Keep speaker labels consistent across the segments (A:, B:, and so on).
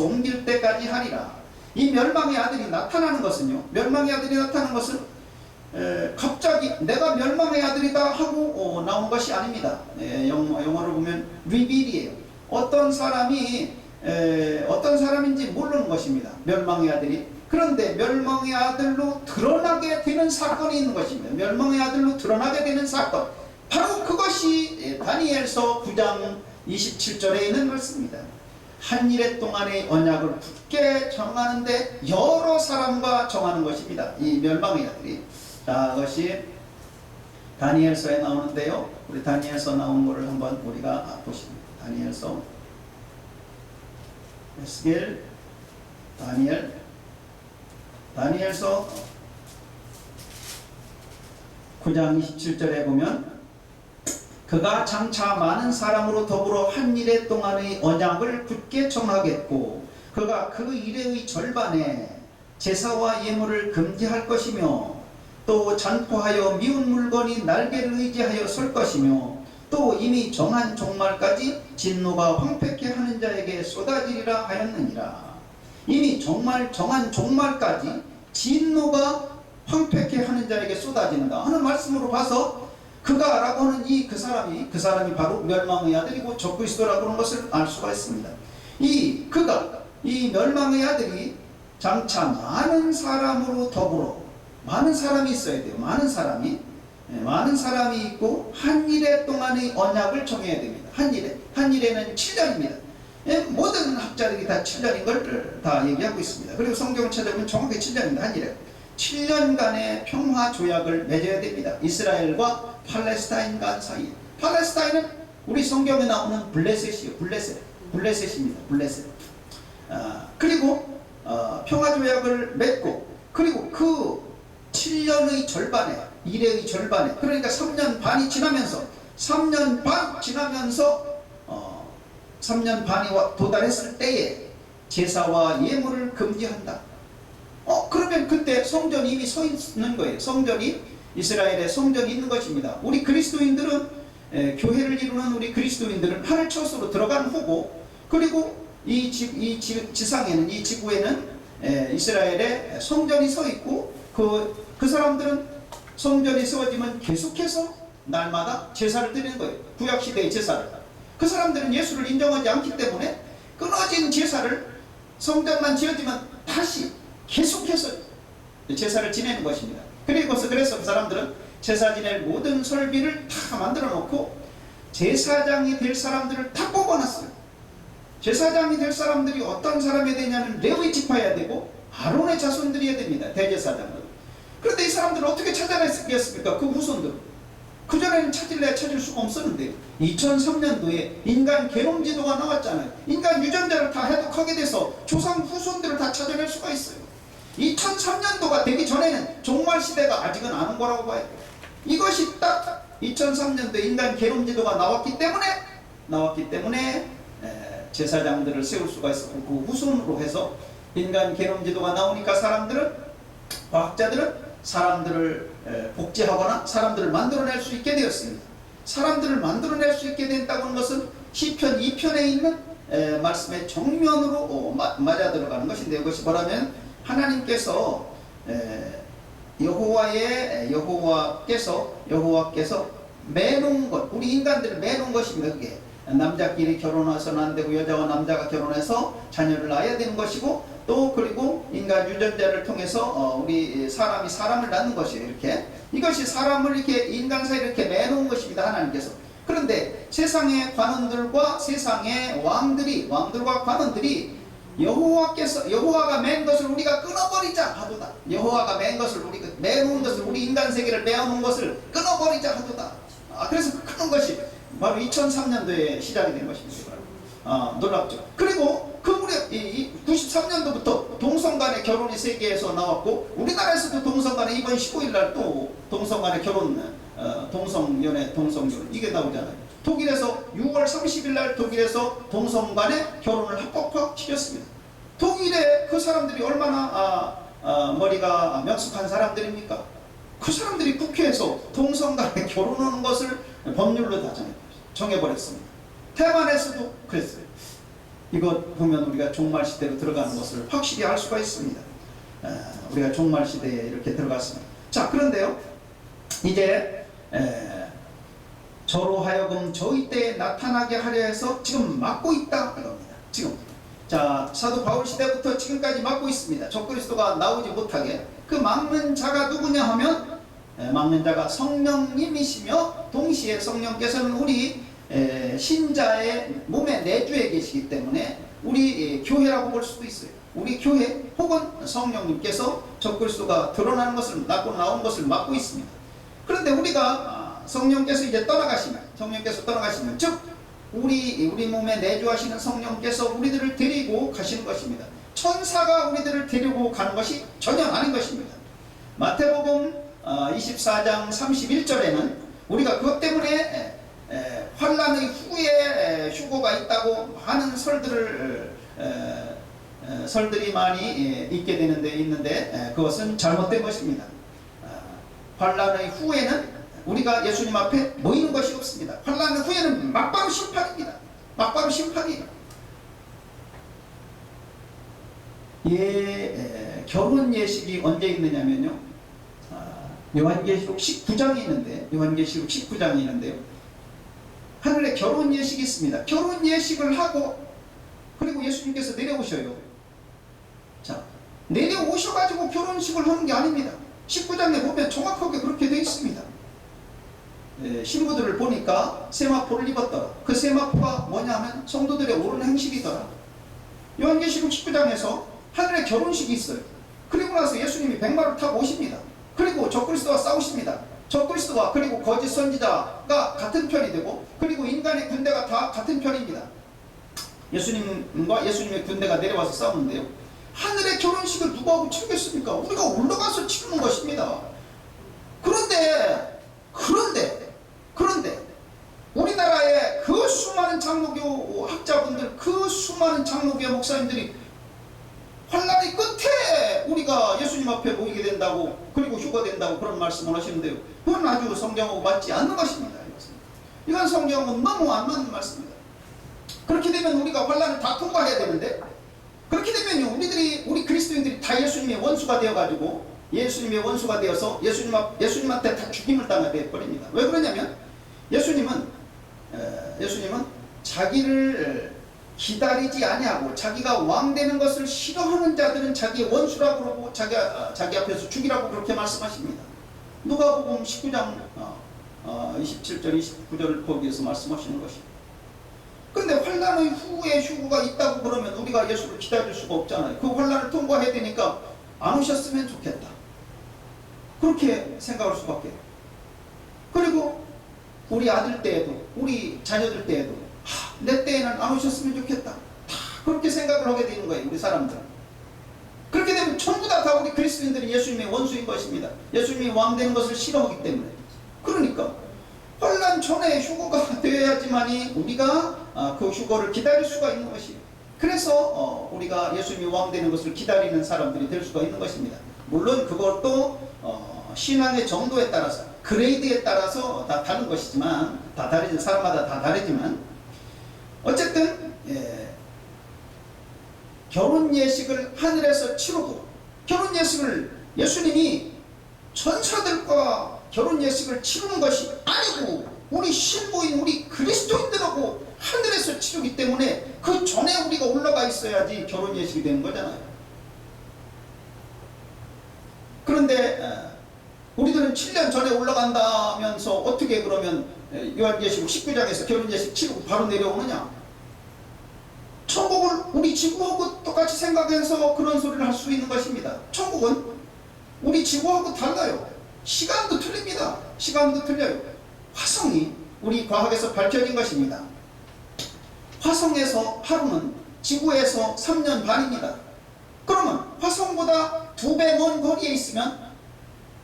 A: 옮길 때까지 하리라. 이 멸망의 아들이 나타나는 것은요, 멸망의 아들이 나타나는 것은 갑자기 내가 멸망의 아들이다 하고 나온 것이 아닙니다. 영어로 보면 reveal이에요. 어떤 사람인지 모르는 것입니다. 멸망의 아들이. 그런데 멸망의 아들로 드러나게 되는 사건이 있는 것입니다. 멸망의 아들로 드러나게 되는 사건, 바로 그것이 다니엘서 9장 27절에 있는 말씀입니다. 한 일에 동안의 언약을 굳게 정하는데 여러 사람과 정하는 것입니다. 이 멸망의 아들이. 자, 그것이 다니엘서에 나오는데요. 우리 다니엘서 나온 거를 한번 우리가 보십니다. 다니엘서, 에스겔, 다니엘서 9장 27절에 보면, 그가 장차 많은 사람으로 더불어 한 일에 동안의 언약을 굳게 정하겠고, 그가 그 일의 절반에 제사와 예물을 금지할 것이며, 또 잔포하여 미운 물건이 날개를 의지하여 설 것이며, 또 이미 정한 종말까지 진노가 황폐케 하는 자에게 쏟아지리라 하였느니라. 이미 정한 종말까지 진노가 황폐케 하는 자에게 쏟아진다 하는 말씀으로 봐서, 그가 라고 하는 그 사람이 바로 멸망의 아들이고 적그리스도라고 하는 것을 알 수가 있습니다. 이 멸망의 아들이 장차 많은 사람으로 더불어, 많은 사람이 있어야 돼요. 많은 사람이 있고 한 일에 동안의 언약을 정해야 됩니다. 한 일에는 7년입니다. 모든 학자들이 다 7년인 걸 다 얘기하고 있습니다. 그리고 성경을 찾아보면 정확히 7년입니다. 한 일에 7년간의 평화 조약을 맺어야 됩니다. 이스라엘과 팔레스타인 간 사이. 팔레스타인은 우리 성경에 나오는 블레셋이에요. 블레셋입니다. 그리고 평화 조약을 맺고, 그리고 그 7년의 절반에, 이래의 절반에, 그러니까 3년 반이 지나면서 3년 반이 도달했을 때에 제사와 예물을 금지한다. 그러면 그때 성전이 이미 서 있는 거예요. 이스라엘의 성전이 있는 것입니다. 우리 그리스도인들은, 교회를 이루는 우리 그리스도인들은 하늘 처소로 들어간 후고, 그리고 이 지상에는, 이 지구에는 이스라엘의 성전이 서 있고, 그 사람들은 성전이 세워지면 계속해서 날마다 제사를 드리는 거예요. 구약시대의 제사를. 그 사람들은 예수를 인정하지 않기 때문에 끊어진 제사를, 성전만 지어지면 다시 계속해서 제사를 지내는 것입니다. 그래서 그 사람들은 제사 지낼 모든 설비를 다 만들어 놓고 제사장이 될 사람들을 다 뽑아놨어요. 제사장이 될 사람들이 어떤 사람이 되냐면 레위 지파여야 되고 아론의 자손들이어야 됩니다. 대제사장은. 그런데 이 사람들은 어떻게 찾아냈겠습니까? 그 후손들. 그전에는 찾을 수가 없었는데 2003년도에 인간 게놈 지도가 나왔잖아요. 인간 유전자를 다 해독하게 돼서 조상 후손들을 다 찾아낼 수가 있어요. 2003년도가 되기 전에는 종말시대가 아직은 안 온 거라고 봐야 돼요. 이것이 딱 2003년도에 인간 게놈 지도가 나왔기 때문에 제사장들을 세울 수가 있었고, 그 후손으로 해서 인간 게놈 지도가 나오니까 과학자들은 사람들을 복제하거나 사람들을 만들어낼 수 있게 되었습니다. 사람들을 만들어낼 수 있게 된다고 하는 것은 시편 2편에 있는 말씀의 정면으로 맞아 들어가는 것인데, 이것이 뭐라면 하나님께서 여호와께서 매놓은 것, 우리 인간들을 매놓은 것입니다. 그게 남자끼리 결혼해서는 안 되고 여자와 남자가 결혼해서 자녀를 낳아야 되는 것이고, 또 그리고 인간 유전자를 통해서 우리 사람이 사람을 낳는 것이에요. 이것이 사람을 인간 사이에 이렇게 매놓은 것입니다. 하나님께서. 그런데 세상의 관원들과 세상의 왕들과 관원들이 여호와가 맨 것을 우리가 끊어버리자 하도다. 여호와가 맨 것을 우리가 매놓은 것을, 우리 인간 세계를 매어놓은 것을 끊어버리자 하도다. 그래서 그런 것이 바로 2003년도에 시작이 된 것입니다. 놀랍죠. 그리고 그 무렵 93년도부터 동성간의 결혼이 세계에서 나왔고, 우리나라에서도 동성간에 이번 15일날 또 동성간의 결혼, 동성연애, 동성결혼 이게 나오잖아요. 독일에서 6월 30일날 독일에서 동성간의 결혼을 합법화 시켰습니다. 독일에 그 사람들이 얼마나 머리가 명숙한 사람들입니까? 그 사람들이 국회에서 동성간에 결혼하는 것을 법률로 다 정해버렸습니다. 대만에서도 그랬어요. 이것 보면 우리가 종말 시대로 들어가는 것을 확실히 알 수가 있습니다. 우리가 종말 시대에 이렇게 들어갔습니다. 자, 그런데요, 이제 저로 하여금 저희 때에 나타나게 하려 해서 지금 막고 있다 그럽니다. 지금 자, 사도 바울 시대부터 지금까지 막고 있습니다. 적그리스도가 나오지 못하게. 그 막는 자가 누구냐 하면 막는 자가 성령님이시며, 동시에 성령께서는 우리 신자의 몸에 내주해 계시기 때문에 우리 교회라고 볼 수도 있어요. 우리 교회 혹은 성령님께서 적그리스도가 드러나는 것을 나온 것을 막고 있습니다. 그런데 우리가 성령께서 이제 떠나가시면 즉 우리 몸에 내주하시는 성령께서 우리들을 데리고 가시는 것입니다. 천사가 우리들을 데리고 가는 것이 전혀 아닌 것입니다. 마태복음 24장 31절에는 우리가 그것 때문에 환난의 후에 휴거가 있다고 하는 설들이 많이 있게 있는데 그것은 잘못된 것입니다. 환난의 후에는 우리가 예수님 앞에 모이는 것이 없습니다. 환난 후에는 막바로 심판입니다. 막바로 심판이에요. 결혼 예식이 언제 있느냐면요, 요한계시록 19장이 있는데요, 하늘에 결혼 예식이 있습니다. 결혼 예식을 하고 그리고 예수님께서 내려오셔요. 자, 내려오셔가지고 결혼식을 하는 게 아닙니다. 19장에 보면 정확하게 그렇게 되어 있습니다. 신부들을 보니까 세마포를 입었더라. 그 세마포가 뭐냐 하면 성도들의 옳은 행실이더라. 요한계시록 19장에서 하늘에 결혼식이 있어요. 그리고 나서 예수님이 백마를 타고 오십니다. 그리고 적그리스도와 싸우십니다. 적그리스도와 그리고 거짓 선지자가 같은 편이 되고, 그리고 인간의 군대가 다 같은 편입니다. 예수님과 예수님의 군대가 내려와서 싸우는데요, 하늘의 결혼식을 누구하고 치르겠습니까? 우리가 올라가서 치르는 것입니다. 그런데 우리나라의 그 수많은 장로교 학자분들, 그 수많은 장로교 목사님들이 환난의 끝에 우리가 예수님 앞에 모이게 된다고, 그리고 휴거된다고 그런 말씀을 하시는데요, 그건 아주 성경하고 맞지 않는 것입니다. 이건 성경은 너무 안 맞는 말씀입니다. 그렇게 되면 우리가 환난을 다 통과해야 되는데, 그렇게 되면 우리 그리스도인들이 다 예수님의 원수가 되어가지고, 예수님의 원수가 되어서 예수님한테 다 죽임을 당하게 되어버립니다. 왜 그러냐면 예수님은 자기를 기다리지 아니하고 자기가 왕 되는 것을 싫어하는 자들은 자기의 원수라고 그러고 자기 앞에서 죽이라고 그렇게 말씀하십니다. 누가복음 19장 27절 29절을 거기에서 말씀하시는 것입니다. 그런데 환난의 후에 휴거가 있다고 그러면 우리가 예수를 기다릴 수가 없잖아요. 그 환난을 통과해야 되니까 안 오셨으면 좋겠다, 그렇게 생각할 수밖에. 그리고 우리 아들 때에도, 우리 자녀들 때에도, 내 때에는 안 오셨으면 좋겠다, 다 그렇게 생각을 하게 되는 거예요, 우리 사람들은. 그렇게 되면 전부 다 우리 그리스도인들이 예수님의 원수인 것입니다. 예수님이 왕 되는 것을 싫어하기 때문에. 그러니까 환난 전에 휴거가 되어야지만이 우리가 그 휴거를 기다릴 수가 있는 것이에요. 그래서 우리가 예수님이 왕 되는 것을 기다리는 사람들이 될 수가 있는 것입니다. 물론 그것도 신앙의 정도에 따라서, 그레이드에 따라서 다 다른 것이지만, 사람마다 다 다르지만, 어쨌든 결혼 예식을 하늘에서 치르고, 결혼 예식을 예수님이 천사들과 결혼 예식을 치르는 것이 아니고 우리 신부인 우리 그리스도인들하고 하늘에서 치르기 때문에 그 전에 우리가 올라가 있어야지 결혼 예식이 되는 거잖아요. 그런데 우리들은 7년 전에 올라간다면서 어떻게 그러면 요한계시록 19장에서 결혼 예식 치르고 바로 내려오느냐? 천국을 우리 지구하고 똑같이 생각해서 그런 소리를 할 수 있는 것입니다. 천국은 우리 지구하고 달라요. 시간도 틀립니다. 시간도 틀려요. 화성이 우리 과학에서 밝혀진 것입니다. 화성에서 하루는 지구에서 3년 반입니다. 그러면 화성보다 2배 먼 거리에 있으면,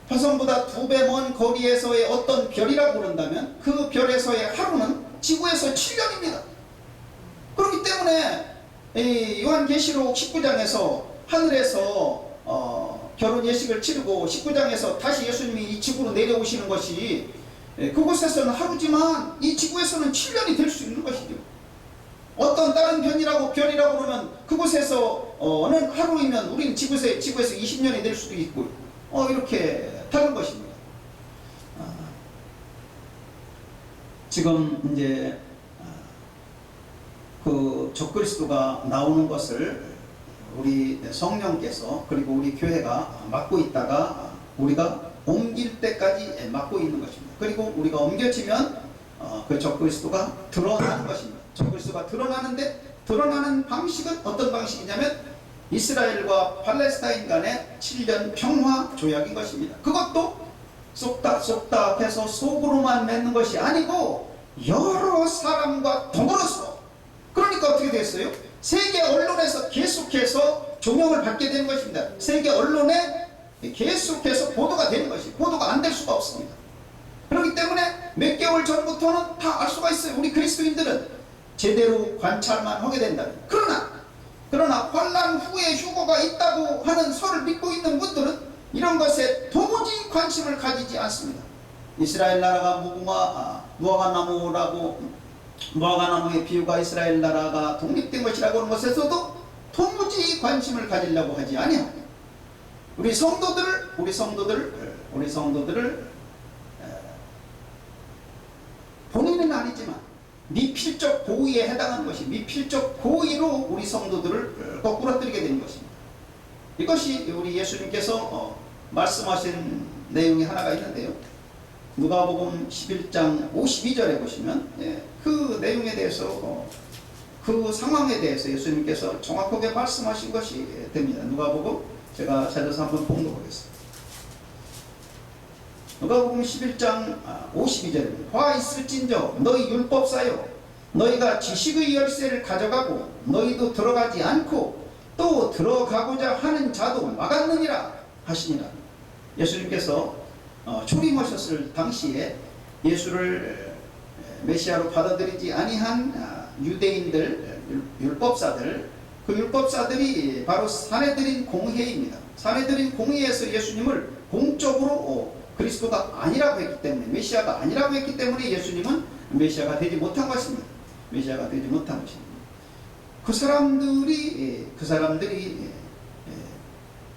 A: 화성보다 2배 먼 거리에서의 어떤 별이라고 그런다면 그 별에서의 하루는 지구에서 7년입니다. 그렇기 때문에 요한계시록 19장에서 하늘에서 결혼 예식을 치르고 19장에서 다시 예수님이 이 지구로 내려오시는 것이, 그곳에서는 하루지만 이 지구에서는 7년이 될 수 있는 것이죠. 어떤 다른 별이라고 그러면 그곳에서는 하루이면 우리는 지구에서 20년이 될 수도 있고 이렇게 다른 것입니다. 지금 이제 그 적그리스도가 나오는 것을 우리 성령께서 그리고 우리 교회가 막고 있다가 우리가 옮길 때까지 막고 있는 것입니다. 그리고 우리가 옮겨지면 그 적그리스도가 드러나는 것입니다. 적그리스도가 드러나는 방식은 어떤 방식이냐면 이스라엘과 팔레스타인 간의 7년 평화 조약인 것입니다. 그것도 쏙닥 해서 속으로만 맺는 것이 아니고 여러 사람과 더불어서, 그러니까 어떻게 됐어요? 세계 언론에서 계속해서 조명을 받게 되는 것입니다. 세계 언론에 계속해서 보도가 되는 것이, 보도가 안 될 수가 없습니다. 그렇기 때문에 몇 개월 전부터는 다 알 수가 있어요. 우리 그리스도인들은 제대로 관찰만 하게 된다면. 그러나 환난 후에 휴거가 있다고 하는 설을 믿고 있는 분들은 이런 것에 도무지 관심을 가지지 않습니다. 이스라엘 나라가 무화과나무의 비유가 이스라엘 나라가 독립된 것이라고 하는 것에서도 도무지 관심을 가지려고 하지 아니합니다. 우리 성도들을 본인은 아니지만 미필적 고의에 해당하는 것이, 미필적 고의로 우리 성도들을 거꾸러뜨리게 되는 것입니다. 이것이 우리 예수님께서 말씀하신 내용이 하나가 있는데요. 누가복음 11장 52절에 보시면 그 내용에 대해서 그 상황에 대해서 예수님께서 정확하게 말씀하신 것이 됩니다. 누가복음 제가 찾아서 한번 봉독하겠습니다. 누가복음 11장 52절입니다. 화 있을진저 너희 율법사여 너희가 지식의 열쇠를 가져가고 너희도 들어가지 않고 또 들어가고자 하는 자도 막았느니라 하시니라. 예수님께서 초림하셨을 당시에 예수를 메시아로 받아들이지 아니한 유대인들, 율법사들, 그 율법사들이 바로 사내들인 공회입니다. 사내들인 공회에서 예수님을 공적으로 그리스도가 아니라고 했기 때문에, 메시아가 아니라고 했기 때문에 예수님은 메시아가 되지 못한 것입니다. 메시아가 되지 못한 것입니다. 그 사람들이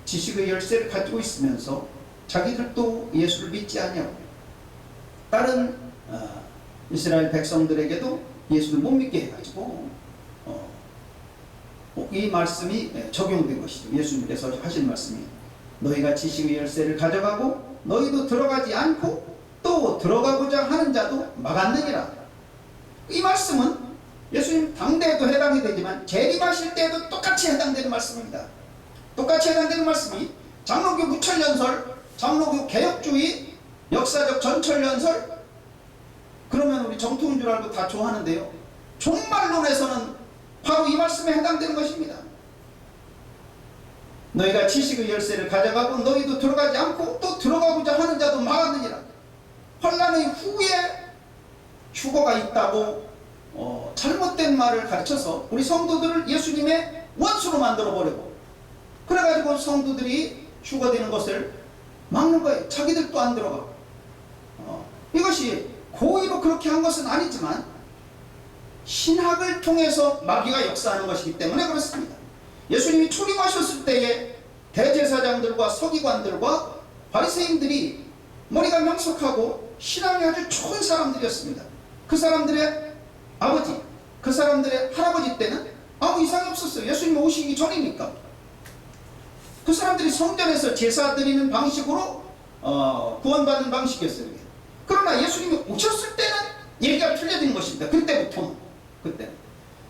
A: 지식의 열쇠를 가지고 있으면서 자기들도 예수를 믿지 아니하고 다른 이스라엘 백성들에게도 예수를 못 믿게 해가지고 이 말씀이 적용된 것이죠. 예수님께서 하신 말씀이 너희가 지식의 열쇠를 가져가고 너희도 들어가지 않고 또 들어가고자 하는 자도 막았느니라. 이 말씀은 예수님 당대에도 해당이 되지만 재림하실 때에도 똑같이 해당되는 말씀입니다. 똑같이 해당되는 말씀이 장로교 무천년설, 장로교 개혁주의, 역사적 전철연설, 그러면 우리 정통인 줄 알고 다 좋아하는데요. 종말론에서는 바로 이 말씀에 해당되는 것입니다. 너희가 지식의 열쇠를 가져가고 너희도 들어가지 않고 또 들어가고자 하는 자도 막았느니라. 환난의 후에 휴거가 있다고 잘못된 말을 가르쳐서 우리 성도들을 예수님의 원수로 만들어버리고, 그래가지고 성도들이 휴거되는 것을 막는 거예요. 자기들도 안 들어가고. 이것이 고의로 그렇게 한 것은 아니지만 신학을 통해서 마귀가 역사하는 것이기 때문에 그렇습니다. 예수님이 초림하셨을 때에 대제사장들과 서기관들과 바리새인들이 머리가 명석하고 신앙이 아주 좋은 사람들이었습니다. 그 사람들의 아버지, 그 사람들의 할아버지 때는 아무 이상이 없었어요. 예수님 오시기 전이니까. 그 사람들이 성전에서 제사 드리는 방식으로 구원받는 방식이었어요. 그러나 예수님이 오셨을 때는 얘기가 틀려진 것입니다. 그때부터는.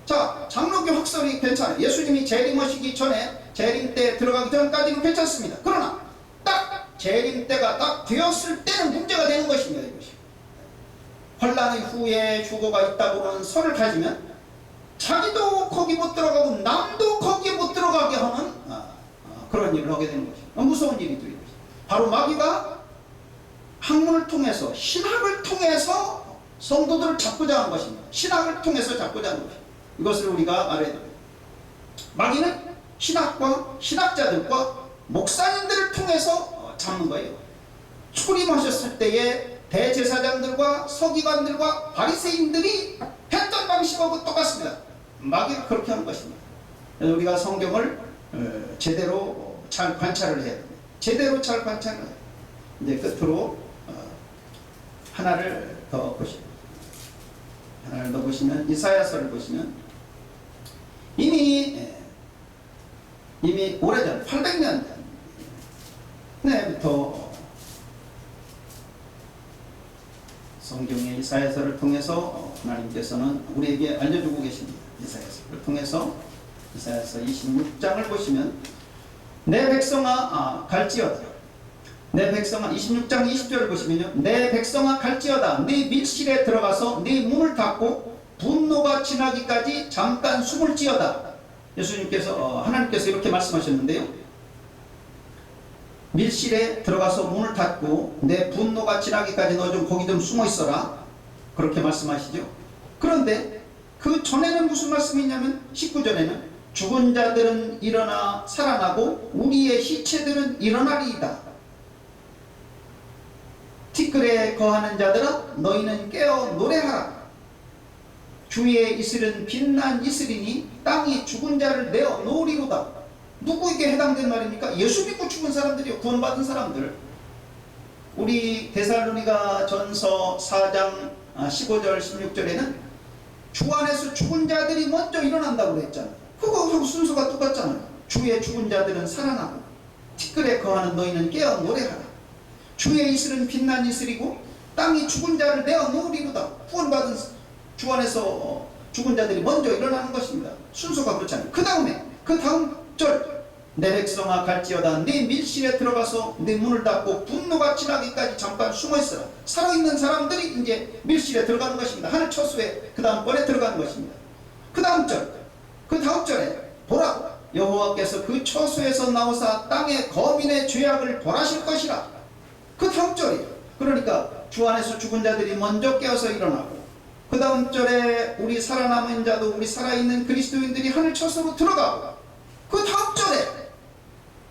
A: 자, 장로교 학설이 괜찮아요. 예수님이 재림하시기 전에, 재림 때 들어가기 전까지는 괜찮습니다. 그러나 딱 재림 때가 딱 되었을 때는 문제가 되는 것입니다. 이것이 환난의 후에 휴거가 있다고 하는 설을 가지면 자기도 거기 못 들어가고 남도 거기에 못 들어가게 하는 그런 일을 하게 되는 것입니다. 무서운 일이 되는 것입니다. 바로 마귀가 학문을 통해서, 신학을 통해서 성도들을 잡고자 하는 것입니다. 신학을 통해서 잡고자 하는 것입니다. 이것을 우리가 알아야 됩니다. 마귀는 신학과 신학자들과 목사님들을 통해서 잡는 거예요. 초림하셨을 때에 대제사장들과 서기관들과 바리새인들이 했던 방식하고 똑같습니다. 마귀가 그렇게 하는 것입니다. 그래서 우리가 성경을 제대로 잘 관찰을 해야 됩니다. 제대로 잘 관찰을 해야 됩니다. 이제 끝으로 하나를 더 보시면, 하나를 더 보시면, 이사야서를 보시면 이미 오래전 800년 전부터 성경의 이사야서를 통해서 하나님께서는 우리에게 알려주고 계십니다. 이사야서를 통해서 이사야서 26장을 보시면 내 백성아 갈지어다. 내 백성아 26장 20절을 보시면요, 내 백성아 갈지어다. 네 밀실에 들어가서 네 문을 닫고 분노가 지나기까지 잠깐 숨을 지어다. 예수님께서 하나님께서 이렇게 말씀하셨는데요, 밀실에 들어가서 문을 닫고 내 분노가 지나기까지 너 좀 거기 좀 숨어 있어라, 그렇게 말씀하시죠. 그런데 그 전에는 무슨 말씀이 있냐면 19절에는 죽은 자들은 일어나 살아나고 우리의 시체들은 일어나리이다. 티끌에 거하는 자들아 너희는 깨어 노래하라. 주위에 이슬은 빛난 이슬이니 땅이 죽은 자를 내어 놓으리로다. 누구에게 해당된 말입니까? 예수 믿고 죽은 사람들이요, 구원받은 사람들. 우리 데살로니가 전서 4장 15절 16절에는 주 안에서 죽은 자들이 먼저 일어난다고 그랬잖아요. 그거하고 순서가 똑같잖아요. 주의 죽은 자들은 살아나고 티끌에 거하는 너희는 깨어 노래하라. 주의 이슬은 빛난 이슬이고 땅이 죽은 자를 내어 놓으리로다. 구원받은 주 안에서 죽은 자들이 먼저 일어나는 것입니다. 순서가 그렇잖아요. 그 다음 절, 내 백성아 갈지어다. 네 밀실에 들어가서 네 문을 닫고 분노가 지나기까지 잠깐 숨어있어라. 살아있는 사람들이 이제 밀실에 들어가는 것입니다. 하늘 처소에 그 다음번에 들어가는 것입니다. 그 다음 절에 보라, 여호와께서 그 처소에서 나오사 땅의 거민의 죄악을 벌하실 것이라. 그 다음 절이에요. 그러니까 주 안에서 죽은 자들이 먼저 깨어서 일어나고, 그 다음 절에 우리 살아남은 자도, 우리 살아있는 그리스도인들이 하늘 처소로 들어가고, 그 다음 절에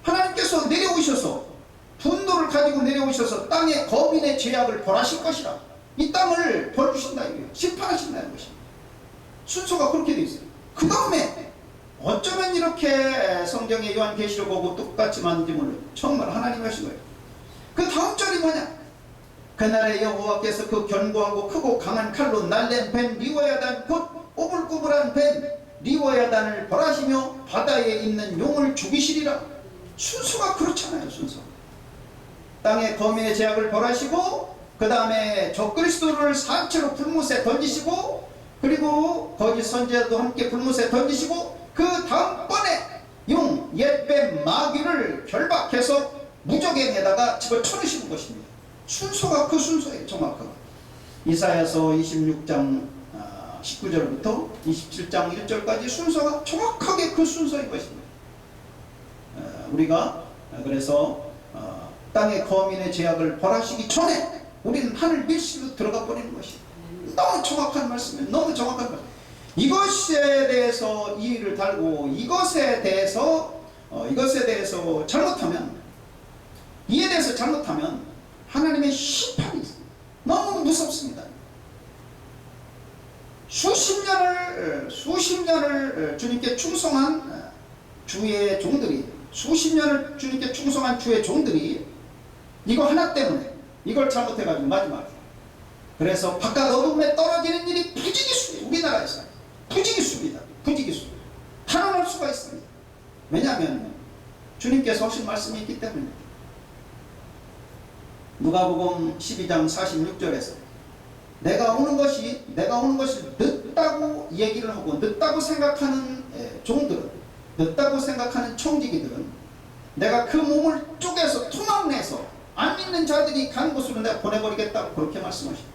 A: 하나님께서 내려오셔서 분노를 가지고 내려오셔서 땅의 거민의 죄악을 벌하실 것이라. 이 땅을 벌주신다, 심판하신다는 것입니다. 순서가 그렇게 되어 있어요. 그 다음에 어쩌면 이렇게 성경의 요한계시록하고 똑같이 만든지 몰라요. 정말 하나님이 하신 거예요. 그 다음 절이 뭐냐? 그날에 여호와께서 그 견고하고 크고 강한 칼로 날랜 뱀 리워야단, 곧 오불구불한 뱀 리워야단을 벌하시며 바다에 있는 용을 죽이시리라. 순서가 그렇잖아요. 순서. 땅의 거민의 죄악을 벌하시고, 그 다음에 적그리스도를 산채로 불못에 던지시고, 그리고 거짓 선지자도 함께 불못에 던지시고, 그 다음번에 용, 옛뱀, 마귀를 결박해서 무적행에다가 집어쳐넣으시는 것입니다. 순서가 그 순서예요. 정확하게. 이사야서 26장 19절부터 27장 1절까지 순서가 정확하게 그 순서인 것입니다. 우리가 그래서 땅의 거민의 죄악을 벌하시기 전에 우리는 하늘 밀실로 들어가 버리는 것입니다. 너무 정확한 말씀이에요. 너무 정확한 말씀. 이것에 대해서 이의를 달고 이것에 대해서 잘못하면, 이에 대해서 잘못하면 하나님의 심판이 있습니다. 너무 무섭습니다. 수십 년을 주님께 충성한 주의 종들이, 수십 년을 주님께 충성한 주의 종들이 이거 하나 때문에 이걸 잘못해가지고 마지막에, 그래서 바깥 어둠에 떨어지는 일이 부지기수예요. 우리나라에서 부지기수입니다. 부지기수. 탄원할 수가 있습니다. 왜냐하면 주님께서 하신 말씀이 있기 때문입니다. 누가복음 12장 46절에서 내가 오는 것이 늦다고 얘기를 하고, 늦다고 생각하는 종들은, 늦다고 생각하는 청지기들은 내가 그 몸을 쪼개서 토막내서 안 믿는 자들이 간 곳으로 내가 보내버리겠다고 그렇게 말씀하십니다.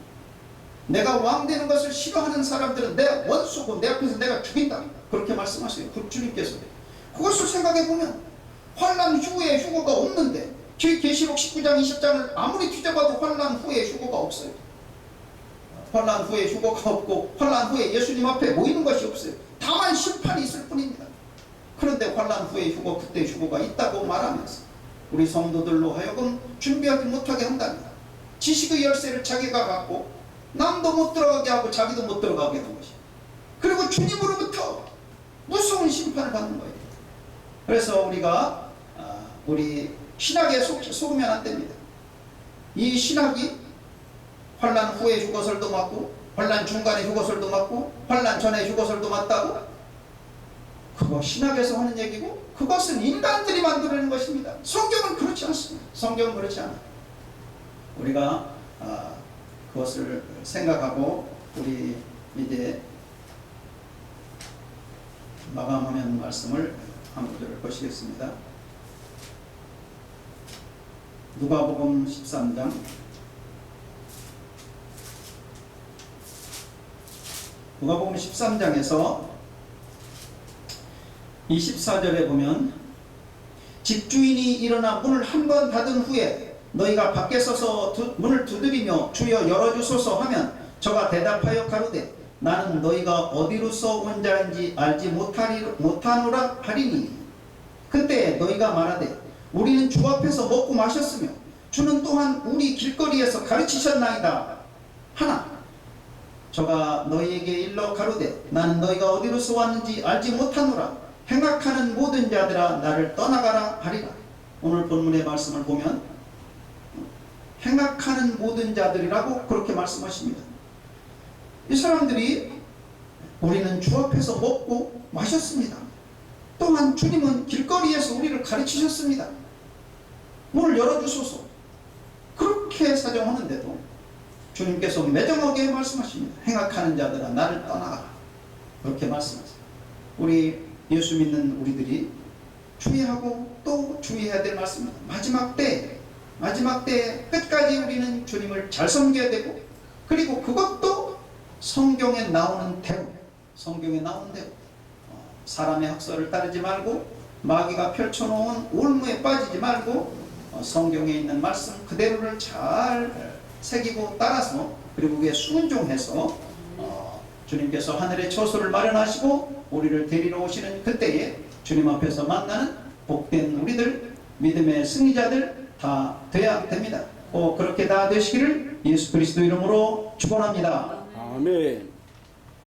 A: 내가 왕 되는 것을 싫어하는 사람들은 내 원수고 내 앞에서 내가 죽인다, 그렇게 말씀하세요. 그 주님께서. 그것을 생각해보면 환난 후에 휴거가 없는데, 계시록 19장 20장을 아무리 뒤져봐도 환난 후에 휴거가 없어요. 환난 후에 휴거가 없고 환난 후에 예수님 앞에 모이는 것이 없어요. 다만 심판이 있을 뿐입니다. 그런데 환난 후에 휴거, 그때 휴거가 있다고 말하면서 우리 성도들로 하여금 준비하지 못하게 한답니다. 지식의 열쇠를 자기가 갖고 남도 못 들어가게 하고 자기도 못 들어가게 하는 것입니다. 그리고 주님으로부터 무서운 심판을 받는 거예요. 그래서 우리가 우리 신학에 속으면 안 됩니다. 이 신학이 환난 후에 휴거설도 맞고 환난 중간에 휴거설도 맞고 환난 전에 휴거설도 맞다고? 그거 신학에서 하는 얘기고 그것은 인간들이 만들어낸 것입니다. 성경은 그렇지 않습니다. 성경은 그렇지 않아요. 우리가 그것을 생각하고 우리 이제 마감하면 말씀을 한 구절을 보시겠습니다. 누가복음 13장 누가복음 13장에서 24절에 보면 집주인이 일어나 문을 한 번 닫은 후에 너희가 밖에 서서 문을 두드리며 주여 열어주소서 하면 저가 대답하여 가로되 나는 너희가 어디로서 온 자인지 알지 못하노라 하리니 그때 너희가 말하되 우리는 주 앞에서 먹고 마셨으며 주는 또한 우리 길거리에서 가르치셨나이다 하나 저가 너희에게 일러 가로되 나는 너희가 어디로서 왔는지 알지 못하노라 행악하는 모든 자들아 나를 떠나가라 하리라. 오늘 본문의 말씀을 보면 행악하는 모든 자들이라고 그렇게 말씀하십니다. 이 사람들이 우리는 주 앞에서 먹고 마셨습니다. 또한 주님은 길거리에서 우리를 가르치셨습니다. 문을 열어주소서. 그렇게 사정하는데도 주님께서 매정하게 말씀하십니다. 행악하는 자들아 나를 떠나가라. 그렇게 말씀하세요. 우리 예수 믿는 우리들이 주의하고 또 주의해야 될 말씀입니다. 마지막 때 끝까지 우리는 주님을 잘 섬겨야 되고 그리고 그것도 성경에 나오는 대로 사람의 학설을 따르지 말고 마귀가 펼쳐놓은 올무에 빠지지 말고 성경에 있는 말씀 그대로를 잘 새기고 따라서 그리고 그에 순종해서 주님께서 하늘의 처소를 마련하시고 우리를 데리러 오시는 그때에 주님 앞에서 만나는 복된 우리들 믿음의 승리자들 다 돼야 됩니다. 그렇게 다 되시기를 예수 그리스도 이름으로 축원합니다.
B: 아멘.